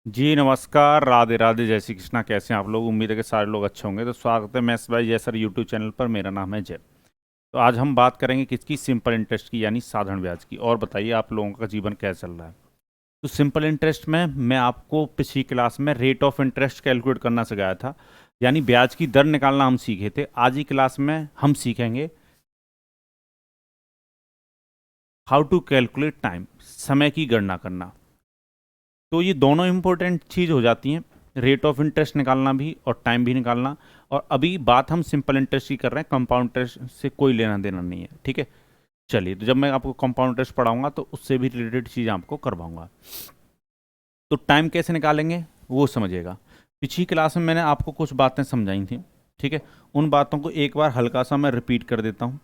जी नमस्कार, राधे राधे, जय श्री कृष्णा। कैसे हैं आप लोग? उम्मीद है कि सारे लोग अच्छे होंगे। तो स्वागत है मैथ्स बाय जय सर यूट्यूब चैनल पर। मेरा नाम है जय। तो आज हम बात करेंगे किसकी? सिंपल इंटरेस्ट की, यानी साधारण ब्याज की। और बताइए आप लोगों का जीवन कैसा चल रहा है? तो सिंपल इंटरेस्ट में मैं आपको पिछली क्लास में रेट ऑफ इंटरेस्ट कैलकुलेट करना सिखाया था, यानी ब्याज की दर निकालना हम सीखे थे। आज की क्लास में हम सीखेंगे हाउ टू कैलकुलेट टाइम, समय की गणना करना। तो ये दोनों इंपॉर्टेंट चीज़ हो जाती हैं, रेट ऑफ इंटरेस्ट निकालना भी और टाइम भी निकालना। और अभी बात हम सिंपल इंटरेस्ट की कर रहे हैं, कंपाउंड इंटरेस्ट से कोई लेना देना नहीं है, ठीक है। चलिए, तो जब मैं आपको कंपाउंड इंटरेस्ट पढ़ाऊंगा तो उससे भी रिलेटेड चीज़ आपको करवाऊंगा। तो टाइम कैसे निकालेंगे वो समझिएगा। पिछली क्लास में मैंने आपको कुछ बातें समझाई थी, ठीक है। उन बातों को एक बार हल्का सा मैं रिपीट कर देता हूँ।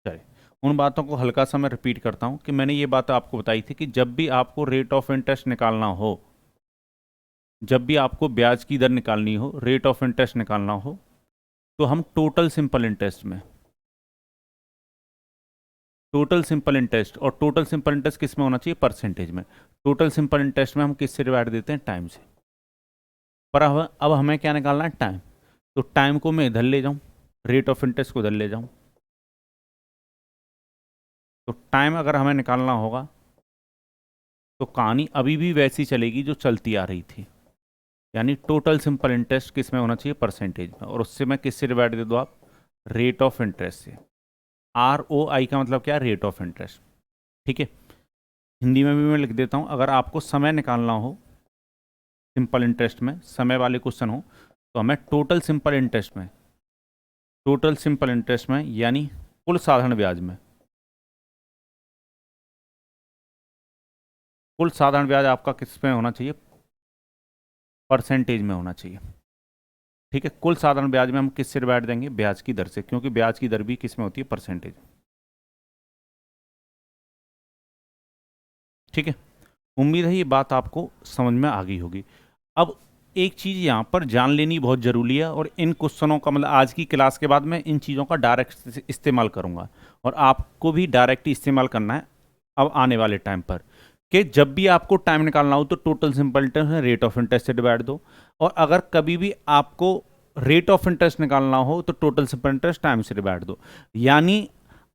चलिए, उन बातों को हल्का सा मैं रिपीट करता हूँ कि मैंने ये बात आपको बताई थी कि जब भी आपको रेट ऑफ इंटरेस्ट निकालना हो, जब भी आपको ब्याज की दर निकालनी हो, रेट ऑफ इंटरेस्ट निकालना हो, तो हम टोटल सिंपल इंटरेस्ट में, टोटल सिंपल इंटरेस्ट, और टोटल सिंपल इंटरेस्ट किस में होना चाहिए? परसेंटेज में। टोटल सिंपल इंटरेस्ट में हम किससे डिवाइड देते हैं? टाइम से। पर अब हमें क्या निकालना है? टाइम। तो टाइम को मैं इधर ले जाऊं, रेट ऑफ इंटरेस्ट को इधर ले जाऊं। तो टाइम अगर हमें निकालना होगा तो कहानी अभी भी वैसी चलेगी जो चलती आ रही थी, यानी टोटल सिंपल इंटरेस्ट किस में होना चाहिए? परसेंटेज में। और उससे मैं किससे डिवाइड दे दूँ? आप रेट ऑफ इंटरेस्ट से। ROI का मतलब क्या है? रेट ऑफ इंटरेस्ट, ठीक है। हिंदी में भी मैं लिख देता हूँ, अगर आपको समय निकालना हो सिंपल इंटरेस्ट में, समय वाले क्वेश्चन हो, तो हमें टोटल सिंपल इंटरेस्ट में, टोटल सिंपल इंटरेस्ट में यानी कुल साधारण ब्याज में, कुल साधारण ब्याज आपका किस में होना चाहिए? परसेंटेज में होना चाहिए, ठीक है। कुल साधारण ब्याज में हम किससे डिवाइड देंगे? ब्याज की दर से, क्योंकि ब्याज की दर भी किस में होती है? परसेंटेज, ठीक है। उम्मीद है ये बात आपको समझ में आ गई होगी। अब एक चीज़ यहाँ पर जान लेनी बहुत ज़रूरी है, और इन क्वेश्चनों का मतलब आज की क्लास के बाद मैं इन चीज़ों का डायरेक्ट इस्तेमाल करूँगा, और आपको भी डायरेक्ट इस्तेमाल करना है अब आने वाले टाइम पर, कि जब भी आपको टाइम निकालना हो तो total simple interest rate of interest से डिवाइड दो, और अगर कभी भी आपको रेट ऑफ इंटरेस्ट निकालना हो तो टोटल सिंपल इंटरेस्ट टाइम से डिवाइड दो। यानी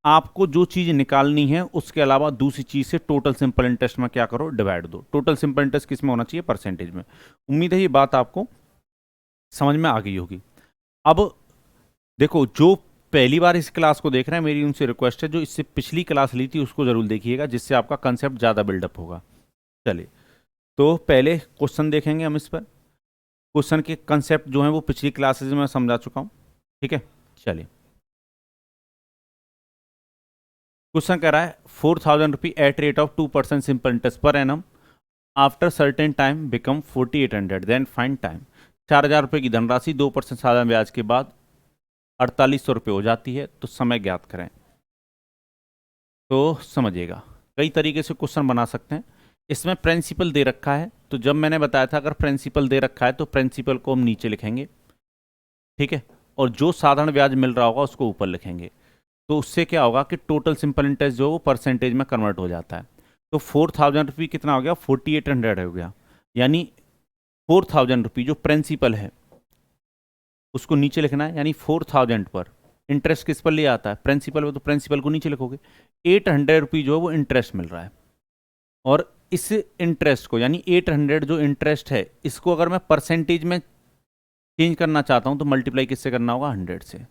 आपको जो चीज़ निकालनी है उसके अलावा दूसरी चीज़ से टोटल सिंपल इंटरेस्ट में क्या करो? डिवाइड दो। टोटल सिंपल इंटरेस्ट किस में होना चाहिए? परसेंटेज में। उम्मीद है ये बात आपको समझ में आ गई होगी। अब देखो, जो पहली बार इस क्लास को देख रहे हैं, मेरी उनसे रिक्वेस्ट है जो इससे पिछली क्लास ली थी उसको जरूर देखिएगा, जिससे आपका कंसेप्ट ज़्यादा बिल्डअप होगा। चलिए, तो पहले क्वेश्चन देखेंगे हम इस पर। क्वेश्चन के कंसेप्ट जो है वो पिछली क्लासेज में समझा चुका हूँ, ठीक है। चलिए, क्वेश्चन कह रहा है 4,000 rupee at rate of 2% simple interest पर एनम after certain time become 4,800, then find time. 4,000 रुपये की धनराशि 2% साधारण ब्याज के बाद 4,800 रुपये हो जाती है, तो समय ज्ञात करें। तो समझिएगा, कई तरीके से क्वेश्चन बना सकते हैं। इसमें प्रिंसिपल दे रखा है, तो जब मैंने बताया था अगर प्रिंसिपल दे रखा है तो प्रिंसिपल को हम नीचे लिखेंगे, ठीक है, और जो साधारण ब्याज मिल रहा होगा उसको ऊपर लिखेंगे। तो उससे क्या होगा कि टोटल सिंपल इंटरेस्ट जो है वो परसेंटेज में कन्वर्ट हो जाता है। तो 4,000 रुपये कितना हो गया? 4,800 हो गया। यानी 4,000 रुपये जो प्रिंसिपल है उसको नीचे लिखना है, यानी 4,000 पर इंटरेस्ट किस पर ले आता है? प्रिंसिपल पर, तो प्रिंसिपल को नीचे लिखोगे। 800 रुपये जो है वो इंटरेस्ट मिल रहा है, और इस इंटरेस्ट को, यानी 800 जो इंटरेस्ट है, इसको अगर मैं परसेंटेज में चेंज करना चाहता हूं तो मल्टीप्लाई किससे करना होगा? 100 से।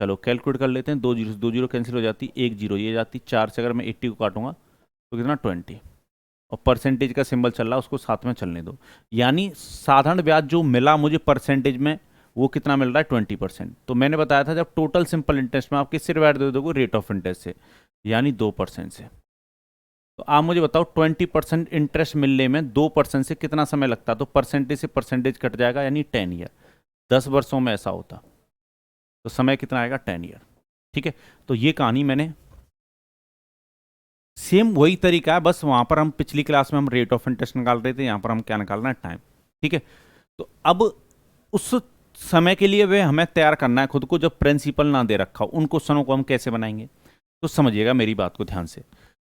चलो कैलकुलेट कर लेते हैं। 2 जीरो से 2 जीरो कैंसिल हो जाती, 1 जीरो ये जाती, 4 से अगर मैं 80 को काटूंगा तो कितना? 20। और परसेंटेज का सिंबल चल रहा है उसको साथ में चलने दो। यानी साधारण ब्याज जो मिला मुझे परसेंटेज में, वो कितना मिल रहा है? 20%। तो मैंने बताया था जब टोटल सिंपल इंटरेस्ट में आप किससे डिवाइड दे दोगे? रेट ऑफ इंटरेस्ट से, यानी 2% से। तो आप मुझे बताओ 20% इंटरेस्ट मिलने में 2% से कितना समय लगता? तो परसेंटेज से परसेंटेज कट जाएगा, यानी 10 ईयर। 10 वर्षों में ऐसा होता, तो समय कितना आएगा? 10 ईयर, ठीक है। तो ये कहानी मैंने, सेम वही तरीका है, बस वहां पर हम पिछली क्लास में हम रेट ऑफ इंटरेस्ट निकाल रहे थे, यहां पर हम क्या निकालना है? टाइम, ठीक है। तो अब उस समय के लिए वे हमें तैयार करना है खुद को, जब प्रिंसिपल ना दे रखा हो। उन क्वेश्चनों को हम कैसे बनाएंगे? तो समझिएगा मेरी बात को ध्यान से।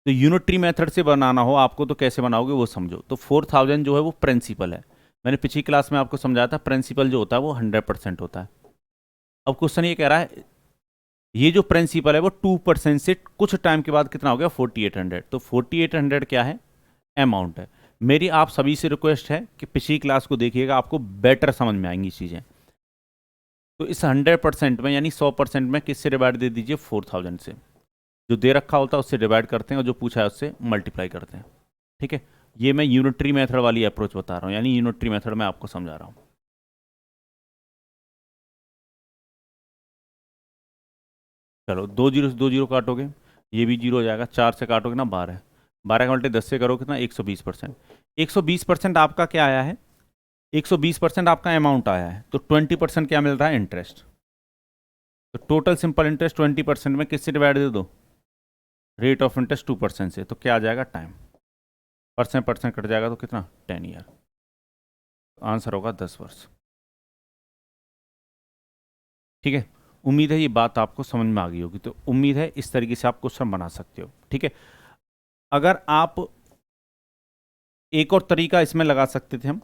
तो यूनिटरी मेथड से बनाना हो आपको तो कैसे बनाओगे वो समझो। तो 4000 जो है वो प्रिंसिपल है, मैंने पिछली क्लास में आपको समझाया था प्रिंसिपल जो होता है वो 100% होता है। अब क्वेश्चन ये कह रहा है ये जो प्रिंसिपल है वो 2% से कुछ टाइम के बाद कितना हो गया 4800। तो 4800 क्या है, अमाउंट है। मेरी आप सभी से रिक्वेस्ट है कि पिछली क्लास को देखिएगा, आपको बेटर समझ में आएंगी चीज़ें। तो इस 100% में यानी 100% में किससे डिवाइड दे दीजिए 4000 से, जो दे रखा होता है उससे डिवाइड करते हैं और जो पूछा है उससे मल्टीप्लाई करते हैं। ठीक है, ये मैं यूनिटरी मेथड वाली अप्रोच बता रहा हूँ, यानी यूनिटरी मेथड में आपको समझा रहा हूँ। चलो 2 जीरो से 2 जीरो काटोगे ये भी जीरो हो जाएगा, 4 से काटोगे ना 12, 12 का उल्टे 10 से करोगे कितना 120%। 120% आपका क्या आया है, 120% आपका अमाउंट आया है, तो 20% क्या मिल रहा है इंटरेस्ट। तो टोटल सिंपल इंटरेस्ट 20% में किससे डिवाइड दे दो, रेट ऑफ इंटरेस्ट 2% से, तो क्या आ जाएगा टाइम, परसेंट परसेंट कट जाएगा तो कितना 10 ईयर, आंसर होगा 10 वर्ष। ठीक है, उम्मीद है ये बात आपको समझ में आ गई होगी। तो उम्मीद है इस तरीके से आप क्वेश्चन बना सकते हो। ठीक है, अगर आप एक और तरीका इसमें लगा सकते थे हम,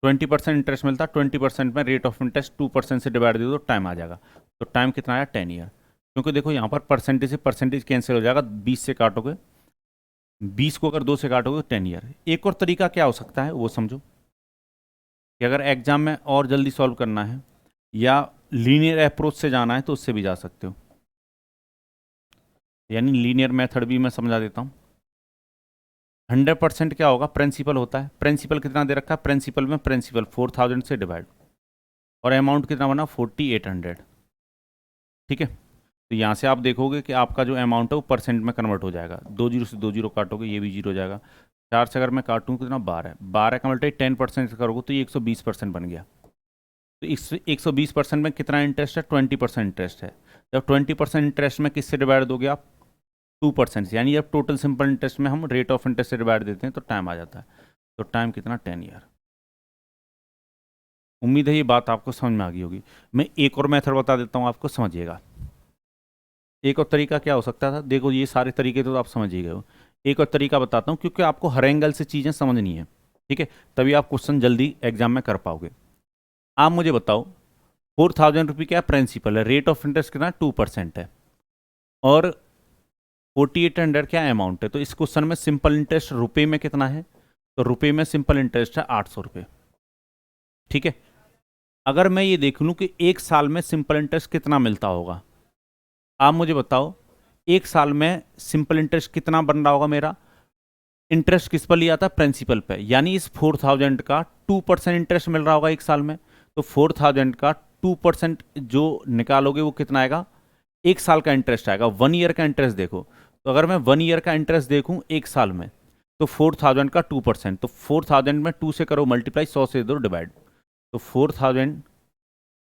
ट्वेंटी परसेंट इंटरेस्ट मिलता, 20% में रेट ऑफ इंटरेस्ट 2% से डिवाइड दे दो, टाइम आ जाएगा। तो टाइम कितना आया 10 ईयर, क्योंकि देखो यहाँ पर परसेंटेज से परसेंटेज कैंसिल हो जाएगा, 20 से काटोगे 20 को अगर 2 से काटोगे 10 ईयर। एक और तरीका क्या हो सकता है वो समझो, कि अगर एग्जाम में और जल्दी सॉल्व करना है या लीनियर अप्रोच से जाना है तो उससे भी जा सकते हो, यानी लीनियर मेथड भी मैं समझा देता हूँ। 100% क्या होगा, प्रिंसिपल होता है, प्रिंसिपल कितना दे रखा है, प्रिंसिपल में प्रिंसिपल 4000 से डिवाइड, और अमाउंट कितना बना 4800। ठीक है, तो यहाँ से आप देखोगे कि आपका जो अमाउंट है वो परसेंट में कन्वर्ट हो जाएगा। 2 जीरो से 2 जीरो काटोगे ये भी जीरो हो जाएगा, 4 से अगर मैं काटूँ कितना 12, 12 का मल्टीप्लाई 10% से करोगे तो ये 120% बन गया। तो इस 120% में कितना इंटरेस्ट है, 20% इंटरेस्ट है। जब 20% इंटरेस्ट में किससे डिवाइड दोगे आप 2% से, यानी जब टोटल सिंपल इंटरेस्ट में हम रेट ऑफ इंटरेस्ट से डिवाइड देते हैं तो टाइम आ जाता है। तो टाइम कितना 10 ईयर। उम्मीद है ये बात आपको समझ में आ गई होगी। मैं एक और मेथड बता देता हूँ आपको, समझिएगा। एक और तरीका क्या हो सकता था, देखो ये सारे तरीके तो आप समझ ही गए हो, एक और तरीका बताता हूँ क्योंकि आपको हर एंगल से चीज़ें समझनी है। ठीक है, तभी आप क्वेश्चन जल्दी एग्जाम में कर पाओगे। आप मुझे बताओ 4000 रुपये क्या प्रिंसिपल है, रेट ऑफ इंटरेस्ट कितना 2% है, और 4800 क्या अमाउंट है। तो इस क्वेश्चन में सिंपल इंटरेस्ट रुपए में कितना है, तो रुपए में सिंपल इंटरेस्ट है 800 रुपये। ठीक है, अगर मैं ये देख लूँ कि एक साल में सिंपल इंटरेस्ट कितना मिलता होगा, आप मुझे बताओ एक साल में सिंपल इंटरेस्ट कितना बन रहा होगा मेरा। इंटरेस्ट किस पर लिया था, प्रिंसिपल पे, यानी इस 4000 का 2% इंटरेस्ट मिल रहा होगा एक साल में। तो 4000 का 2% जो निकालोगे वो कितना आएगा, एक साल का इंटरेस्ट आएगा। 1 ईयर का इंटरेस्ट देखो, तो अगर मैं 1 ईयर का इंटरेस्ट देखूं एक साल में, तो 4000 का 2%, तो 4000 में 2 से करो मल्टीप्लाई, 100 से दो डिवाइड। तो 4000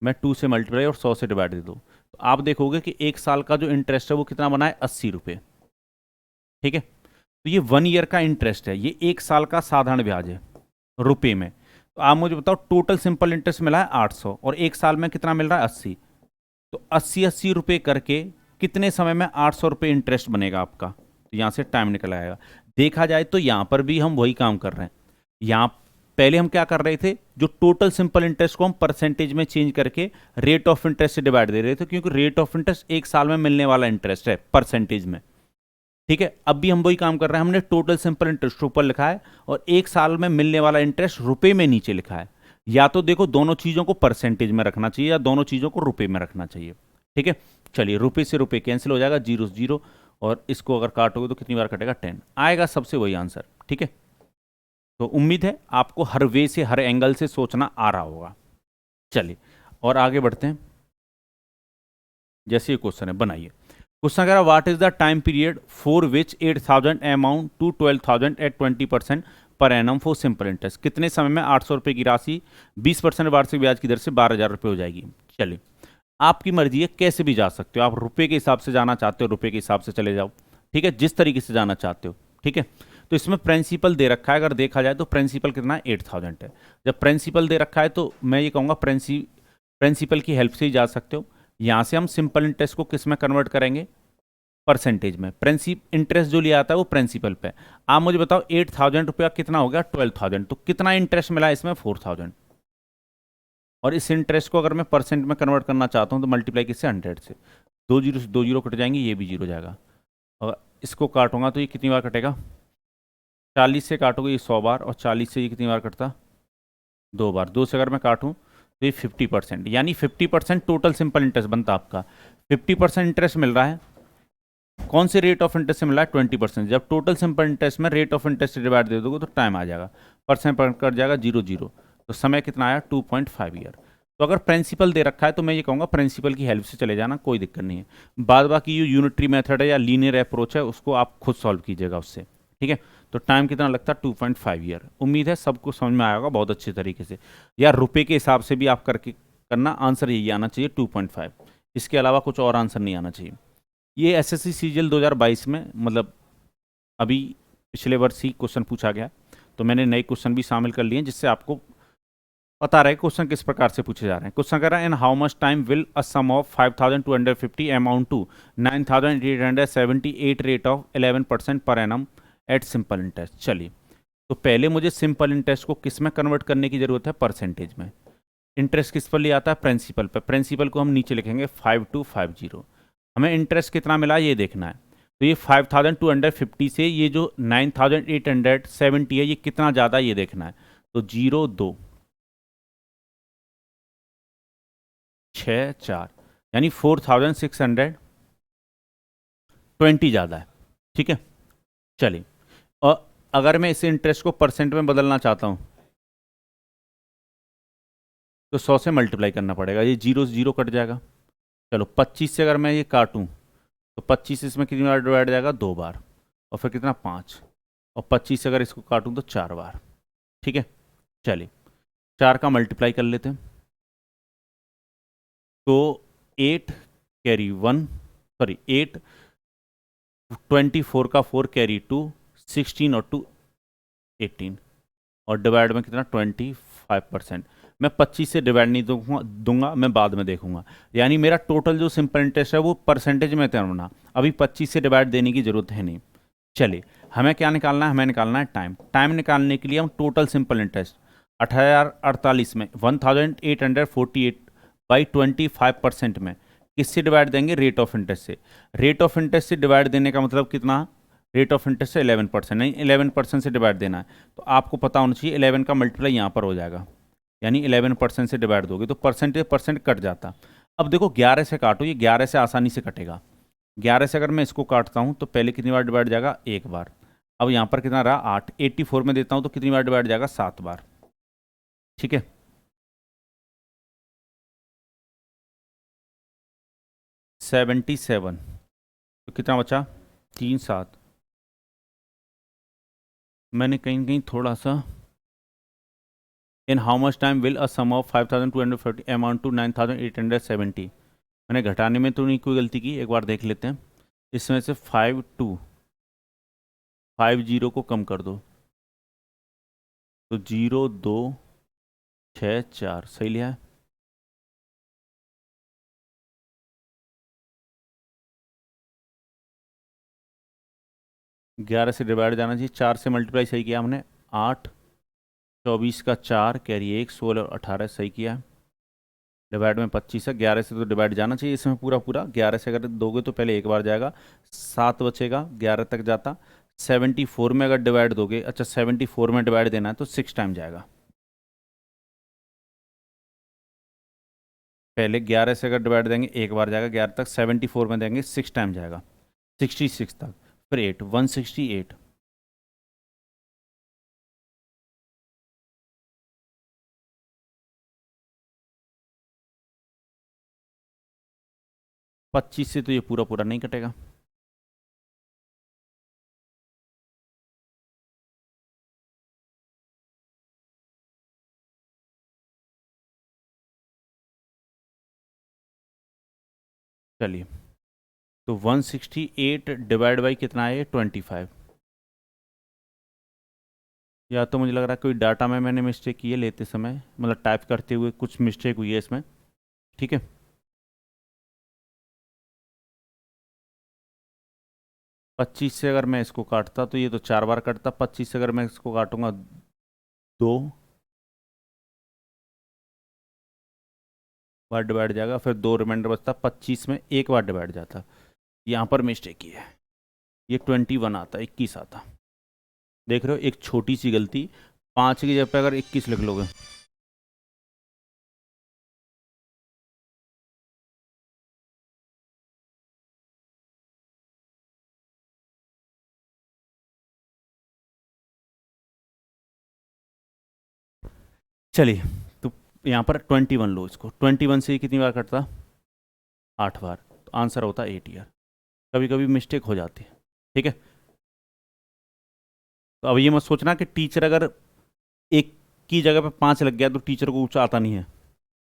में 2 से मल्टीप्लाई और 100 से डिवाइड दे दो, तो आप देखोगे कि एक साल का जो इंटरेस्ट है वो कितना बना है 80 रुपये। ठीक है, तो ये 1 ईयर का इंटरेस्ट है, ये एक साल का साधारण ब्याज है रुपए में। तो आप मुझे बताओ टोटल सिंपल इंटरेस्ट मिला है 800 और एक साल में कितना मिल रहा है 80, तो 80 रुपये करके कितने समय में 800 रुपये इंटरेस्ट बनेगा आपका। तो यहाँ से टाइम निकल आएगा। देखा जाए तो यहाँ पर भी हम वही काम कर रहे हैं। यहाँ पहले हम क्या कर रहे थे, जो टोटल सिंपल इंटरेस्ट को हम परसेंटेज में चेंज करके रेट ऑफ इंटरेस्ट से डिवाइड दे रहे थे, क्योंकि रेट ऑफ इंटरेस्ट एक साल में मिलने वाला इंटरेस्ट है परसेंटेज में। ठीक है, अब भी हम वही काम कर रहे हैं, हमने टोटल सिंपल इंटरेस्ट ऊपर लिखा है और एक साल में मिलने वाला इंटरेस्ट रुपए में नीचे लिखा है। या तो देखो दोनों चीज़ों को परसेंटेज में रखना चाहिए या दोनों चीज़ों को रुपए में रखना चाहिए। ठीक है, चलिए रुपए से रुपए कैंसिल हो जाएगा, जीरो जीरो, और इसको अगर काटोगे तो कितनी बार कटेगा 10 आएगा, सबसे वही आंसर। ठीक है, तो उम्मीद है आपको हर वे से हर एंगल से सोचना आ रहा होगा। चलिए और आगे बढ़ते हैं। जैसे ये क्वेश्चन है बनाइए। क्वेश्चन कह रहा what is the time period for which 8000 amount to 12000 at 20% per annum for simple interest. कितने समय में 800 रुपये की राशि 20% वार्षिक ब्याज की दर से 12000 रुपये हो जाएगी। चलिए आपकी मर्जी है, कैसे भी जा सकते हो आप, रुपये के हिसाब से जाना चाहते हो रुपये के हिसाब से चले जाओ। ठीक है, जिस तरीके से जाना चाहते हो। ठीक है, तो इसमें प्रिंसिपल दे रखा है, अगर देखा जाए तो प्रिंसिपल कितना 8000 है। जब प्रिंसिपल दे रखा है तो मैं ये कहूँगा प्रिंसिपल की हेल्प से ही जा सकते हो। यहाँ से हम सिंपल इंटरेस्ट को किस में कन्वर्ट करेंगे, परसेंटेज में। इंटरेस्ट जो लिया आता है वो प्रिंसिपल पे। आप मुझे बताओ 8,000 रुपया कितना हो गया, 12,000, तो कितना इंटरेस्ट मिला इसमें, 4,000। और इस इंटरेस्ट को अगर मैं परसेंट में कन्वर्ट करना चाहता हूँ तो मल्टीप्लाई किससे, 100 से। 2 जीरो से 2 जीरो कट जाएंगे, ये भी जीरो जाएगा। और इसको काटूंगा तो ये कितनी बार कटेगा, 40 से काटोगे ये 100 बार, और 40 से ये कितनी बार कटता, 2 बार। 2 से अगर मैं काटूँ तो ये 50%, यानी 50% टोटल सिंपल इंटरेस्ट बनता आपका। 50% इंटरेस्ट मिल रहा है, कौन से रेट ऑफ इंटरेस्ट से मिला है, 20%। जब टोटल सिंपल इंटरेस्ट में रेट ऑफ इंटरेस्ट से डिवाइड दे दोगे तो टाइम आ जाएगा, परसेंट पर कट जाएगा 0 0, तो समय कितना आया, 2.5 ईयर। तो अगर प्रिंसिपल दे रखा है तो मैं ये कहूँगा प्रिंसिपल की हेल्प से चले जाना, कोई दिक्कत नहीं है। बाद बाकी जो यूनिटरी मेथड है या लीनियर अप्रोच है उसको आप खुद सॉल्व कीजिएगा उससे, ठीक है। तो टाइम कितना लगता है, 2.5 ईयर। उम्मीद है सबको समझ में आएगा बहुत अच्छे तरीके से। या रुपए के हिसाब से भी आप करके करना, आंसर यही आना चाहिए 2.5, इसके अलावा कुछ और आंसर नहीं आना चाहिए। ये एसएससी सीजीएल 2022 में, मतलब अभी पिछले वर्ष ही क्वेश्चन पूछा गया, तो मैंने नए क्वेश्चन भी शामिल कर लिए हैं जिससे आपको पता रहे क्वेश्चन किस प्रकार से पूछे जा रहे हैं। क्वेश्चन कह रहा है, in how much time will a sum of 5,250 amount to 9,878 rate of 11% per annum eight simple interest. चलिए, तो पहले मुझे सिंपल इंटरेस्ट को किस में कन्वर्ट करने की जरूरत है, परसेंटेज में। इंटरेस्ट किस पर लिया आता है, प्रिंसिपल पर। प्रिंसिपल को हम नीचे लिखेंगे 5250। हमें इंटरेस्ट कितना मिला ये देखना है। तो ये 5,250 से ये जो 9,870 है ये कितना ज़्यादा ये देखना है। तो 0 2 6 4, यानी 4,620 ज़्यादा है, ठीक है। चलिए, और अगर मैं इस इंटरेस्ट को परसेंट में बदलना चाहता हूँ तो 100 से मल्टीप्लाई करना पड़ेगा, ये 0 से 0 कट जाएगा। चलो 25 से अगर मैं ये काटूँ तो 25 इसमें कितनी बार डिवाइड जाएगा, 2 बार, और फिर कितना, 5। और 25 से अगर इसको काटूँ तो 4 बार, ठीक है। चलिए, 4 का मल्टीप्लाई कर लेते हैं। तो 8 कैरी 1, सॉरी 8, 24 का 4 कैरी 2, 16 और 2 18, और डिवाइड में कितना, 25%। मैं 25 से डिवाइड नहीं दूंगा, मैं बाद में देखूंगा। यानी मेरा टोटल जो सिंपल इंटरेस्ट है वो परसेंटेज में करना, अभी 25 से डिवाइड देने की जरूरत है नहीं। चलिए, हमें क्या निकालना है, हमें निकालना है टाइम। टाइम निकालने के लिए हम टोटल सिंपल इंटरेस्ट 8,048 में 1,848 बाई 25% में किससे डिवाइड देंगे, रेट ऑफ इंटरेस्ट से। रेट ऑफ इंटरेस्ट से डिवाइड देने का मतलब कितना, रेट ऑफ इंटरेस्ट से 11%, नहीं 11% से डिवाइड देना है। तो आपको पता होना चाहिए 11 का मल्टीप्लाई यहाँ पर हो जाएगा, यानी 11% से डिवाइड दोगे तो परसेंट कट जाता। अब देखो 11 से काटो, ये 11 से आसानी से कटेगा। 11 से अगर मैं इसको काटता हूँ तो पहले कितनी बार डिवाइड जाएगा, 1 बार। अब यहाँ पर कितना रहा, 8। 84 में देता हूँ तो कितनी बार डिवाइड जाएगा, 7 बार, ठीक है। 77, तो कितना बचा, 3 7। मैंने कहीं कहीं थोड़ा सा, in how much time will a sum of 5,250 amount to 9,870, मैंने घटाने में तो नहीं कोई गलती की, एक बार देख लेते हैं। इसमें से 5250 को कम कर दो, तो 0 2 6 4 सही लिया है। 11 से डिवाइड जाना चाहिए, 4 से मल्टीप्लाई सही किया हमने, 8, 24 का 4 कैरी 1, 16 और 18 सही किया है। डिवाइड में 25 है, 11 से तो डिवाइड जाना चाहिए इसमें पूरा पूरा। 11 से अगर दोगे तो पहले 1 बार जाएगा, 7 बचेगा, 11 तक जाता। 74 में अगर डिवाइड दोगे, अच्छा 74 में डिवाइड देना है तो 6 टाइम जाएगा। पहले 11 से अगर डिवाइड देंगे 1 बार जाएगा 11 तक, 74 में देंगे 6 टाइम जाएगा, 66 तक, फिर 8, 168। 25 से तो ये पूरा पूरा नहीं कटेगा। चलिए, तो 168 डिवाइड बाई कितना है, 25। या तो मुझे लग रहा है कोई डाटा में मैंने मिस्टेक की है लेते समय, मतलब टाइप करते हुए कुछ मिस्टेक हुई है इसमें। ठीक है। पच्चीस से अगर मैं इसको काटता तो ये तो 4 बार कटता, 25 से अगर मैं इसको काटूंगा 2 बार डिवाइड जाएगा, फिर 2 रिमाइंडर बचता, 25 में एक बार डिवाइड जाता। यहाँ पर मिस्टेक की है, ये 21 आता, 21 आता। देख रहे हो, एक छोटी सी गलती, 5 की जगह पे अगर 21 लिख लोगे। चलिए, तो यहाँ पर 21 लो, इसको 21 से कितनी बार कटता, 8 बार, तो आंसर होता 8 ईयर। कभी कभी मिस्टेक हो जाती है, ठीक है। तो अब ये मत सोचना कि टीचर अगर एक की जगह पे 5 लग गया तो टीचर को कुछ आता नहीं है,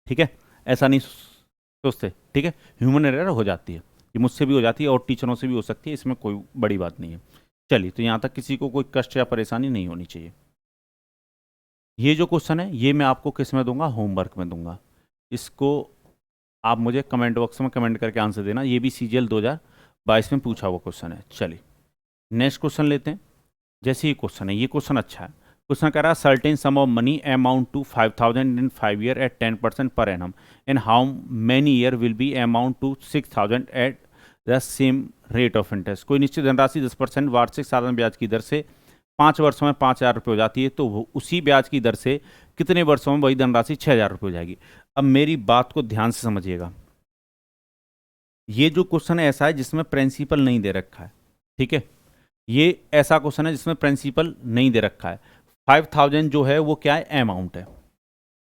ठीक है, ऐसा नहीं सोचते, ठीक है। ह्यूमन एरर हो जाती है, ये मुझसे भी हो जाती है और टीचरों से भी हो सकती है, इसमें कोई बड़ी बात नहीं है। चलिए, तो यहाँ तक किसी को कोई कष्ट या परेशानी नहीं होनी चाहिए। ये जो क्वेश्चन है ये मैं आपको किस में दूंगा, होमवर्क में दूंगा। इसको आप मुझे कमेंट बॉक्स में कमेंट करके आंसर देना। ये भी CGL 2022 में पूछा हुआ क्वेश्चन है। चलिए, नेक्स्ट क्वेश्चन लेते हैं। जैसे ये क्वेश्चन है, ये क्वेश्चन अच्छा है। क्वेश्चन कह रहा है certain sum of money amount to 5000 in 5 year at 10% per annum, and how many year will be amount to 6000 at the same rate of interest. कोई निश्चित धनराशि 10% वार्षिक साधारण ब्याज की दर से 5 वर्षों में 5000 रुपये हो जाती है, तो वो उसी ब्याज की दर से कितने वर्षों में वही धनराशि 6000 रुपये हो जाएगी। अब मेरी बात को ध्यान से समझिएगा। ये जो क्वेश्चन है ऐसा है जिसमें प्रिंसिपल नहीं दे रखा है, ठीक है। ये ऐसा क्वेश्चन है जिसमें प्रिंसिपल नहीं दे रखा है। 5000 जो है वो क्या है, अमाउंट है,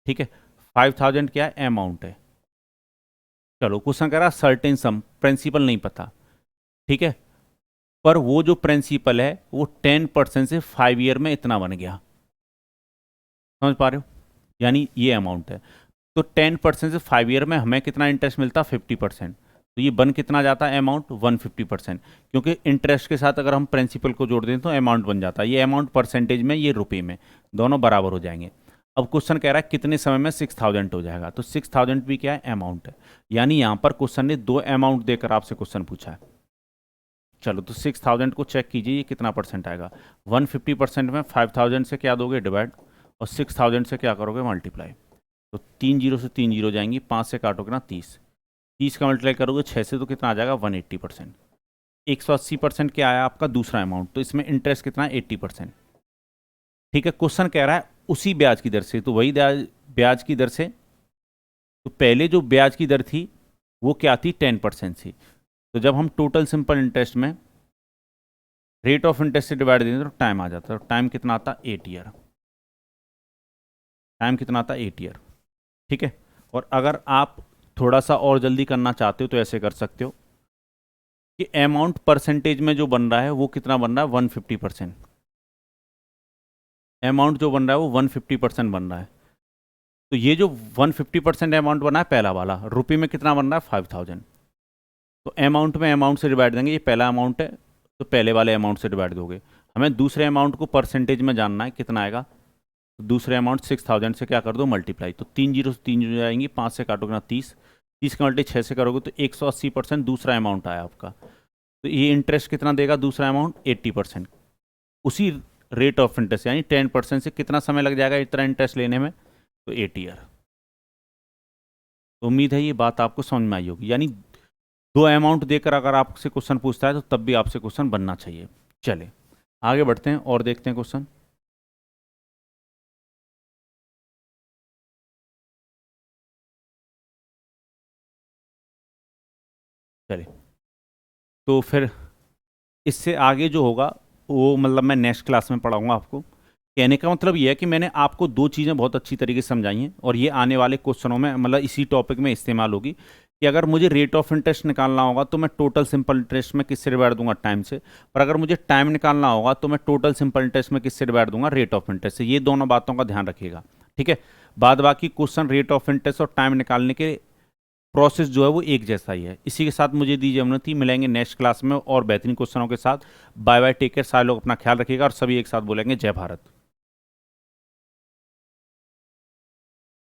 ठीक है। 5000 क्या है, अमाउंट है। चलो, क्वेश्चन कह रहा सर्टेन सम, प्रिंसिपल नहीं पता, ठीक है। पर वो जो प्रिंसिपल है वो 10% से 5 ईयर में इतना बन गया, समझ पा रहे हो, यानी ये अमाउंट है। तो 10% से 5 ईयर में हमें कितना इंटरेस्ट मिलता, 50%। तो ये बन कितना जाता है अमाउंट, 150%, क्योंकि इंटरेस्ट के साथ अगर हम प्रिंसिपल को जोड़ दें तो अमाउंट बन जाता है। ये अमाउंट परसेंटेज में, ये रुपये में, दोनों बराबर हो जाएंगे। अब क्वेश्चन कह रहा है कितने समय में 6000 हो जाएगा, तो 6000 भी क्या है, अमाउंट है। यानी यहाँ पर क्वेश्चन ने 2 अमाउंट देकर आपसे क्वेश्चन पूछा है। चलो, तो 6000 को चेक कीजिए, ये कितना परसेंट आएगा। 150% में 5000 से क्या दोगे, डिवाइड, और 6000 से क्या करोगे, मल्टीप्लाई। तो 3 जीरो से 3 जीरो जाएंगी, 5 से काटोगे ना 30, 30 का मल्टीप्लाई करोगे 6 से तो कितना आ जाएगा, 180%। 180% क्या आया आपका दूसरा अमाउंट, तो इसमें इंटरेस्ट कितना है, 80%, ठीक है। क्वेश्चन कह रहा है उसी ब्याज की दर से, तो वही ब्याज की दर से। तो पहले जो ब्याज की दर थी वो क्या थी, 10% थी। तो जब हम टोटल सिंपल इंटरेस्ट में रेट ऑफ इंटरेस्ट से डिवाइड देते तो टाइम आ जाता है। तो टाइम कितना आता, 8 ईयर। टाइम कितना आता, 8 ईयर, ठीक है। और अगर आप थोड़ा सा और जल्दी करना चाहते हो तो ऐसे कर सकते हो कि अमाउंट परसेंटेज में जो बन रहा है वो कितना बन रहा है, 150%। अमाउंट जो बन रहा है वो 150% बन रहा है। तो ये जो 150% अमाउंट बना है पहला वाला, रुपये में कितना बन रहा है, 5000। तो अमाउंट में अमाउंट से डिवाइड देंगे, ये पहला अमाउंट है तो पहले वाले अमाउंट से डिवाइड दोगे। हमें दूसरे अमाउंट को परसेंटेज में जानना है कितना आएगा, तो दूसरे अमाउंट 6000 से क्या कर दो, मल्टीप्लाई। तो 3 जीरो से 3 जीरो जाएंगी, 5 से काटोगे ना 30, 30 का मल्टीप्लाई 6 से करोगे तो 180% दूसरा अमाउंट आया आपका। तो ये इंटरेस्ट कितना देगा दूसरा अमाउंट, 80%। उसी रेट ऑफ इंटरेस्ट यानी 10% से कितना समय लग जाएगा इतना इंटरेस्ट लेने में, तो 8 ईयर। तो उम्मीद है ये बात आपको समझ में आई होगी। यानी 2 अमाउंट देकर अगर आपसे क्वेश्चन पूछता है तो तब भी आपसे क्वेश्चन बनना चाहिए। चले आगे बढ़ते हैं और देखते हैं क्वेश्चन। चले, तो फिर इससे आगे जो होगा वो मतलब मैं नेक्स्ट क्लास में पढ़ाऊंगा आपको। कहने का मतलब ये है कि मैंने आपको 2 चीज़ें बहुत अच्छी तरीके से समझाई हैं और ये आने वाले क्वेश्चनों में मतलब इसी टॉपिक में इस्तेमाल होगी कि अगर मुझे रेट ऑफ इंटरेस्ट निकालना होगा तो मैं टोटल सिंपल इंटरेस्ट में किससे डिवाइड दूंगा, टाइम से। पर अगर मुझे टाइम निकालना होगा तो मैं टोटल सिंपल इंटरेस्ट में किससे डिवाइड दूंगा, रेट ऑफ इंटरेस्ट से। ये दोनों बातों का ध्यान रखिएगा, ठीक है। बाद बाकी क्वेश्चन रेट ऑफ इंटरेस्ट और टाइम निकालने के प्रोसेस जो है वो एक जैसा ही है। इसी के साथ मुझे दीजिए अनुमति, मिलेंगे नेक्स्ट क्लास में और बेहतरीन क्वेश्चनों के साथ। बाय बाय, टेक केयर, सारे लोग अपना ख्याल रखिएगा और सभी एक साथ बोलेंगे जय भारत।